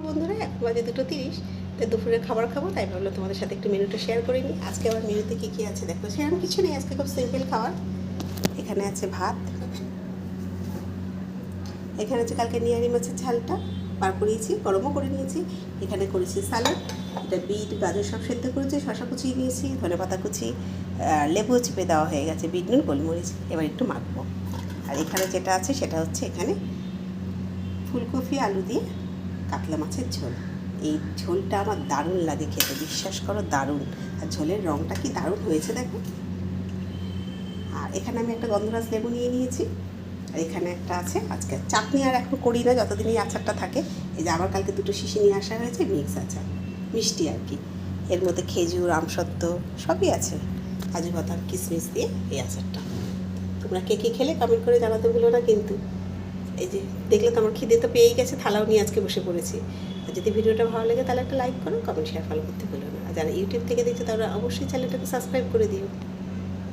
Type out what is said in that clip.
বন্ধুরা এখন বাজে 2:30, তাই দুপুরের খাবার খাবো, তাই ভাবলাম তোমাদের সাথে একটু মেনুটা শেয়ার করে নিই। আজকে আমার মেনুতে কী কী আছে দেখো, সেরকম কিছু নেই, আজকে খুব সিম্পল খাবার। এখানে আছে ভাত, এখানে আছে কালকে নিয়ারি মাছের ঝালটা বার করিয়েছি, গরমও করে নিয়েছি। এখানে করেছি স্যালাড, এটা বিট গাজর সব সেদ্ধ করেছি, শশা কুচিয়ে নিয়েছি, ধনেপাতা কুচি, লেবুও চিপে দেওয়া হয়ে গেছে, বিট নুন গোলমরিচ, এবার একটু মাখবো। আর এখানে যেটা আছে সেটা হচ্ছে এখানে ফুলকপি আলু দিয়ে কাতলা মাছের ঝোল। এই ঝোলটা আমার দারুণ লাগে খেতে, বিশ্বাস করো দারুণ। আর ঝোলের রঙটা কি দারুণ হয়েছে দেখো। আর এখানে আমি একটা গন্ধরাজ লেবু নিয়ে নিয়েছি। আর এখানে একটা আছে, আজকে চাটনি আর এখন করি না, যতদিন এই আচারটা থাকে। এই যে আবার কালকে 2টো শিশি নিয়ে আসা হয়েছে, মিক্স আচার, মিষ্টি আর কি। এর মধ্যে খেজুর, আমসত্ত্ব সবই আছে, কাজু বাদাম কিশমিশ দিয়ে এই আচারটা। তোমরা কে কে খেলে কমেন্ট করে জানাতে ভুলো না কিন্তু। এই যে দেখলে তো আমার খিদে তো পেয়েই গেছে, থালাও নিয়ে আজকে বসে পড়েছি। আর যদি ভিডিওটা ভালো লাগে তাহলে একটা লাইক করো, কমেন্ট শেয়ার ফলো করতে ভুলো না। আর যারা ইউটিউব থেকে দেখছো তারা অবশ্যই চ্যানেলটাকে সাবস্ক্রাইব করে দিও।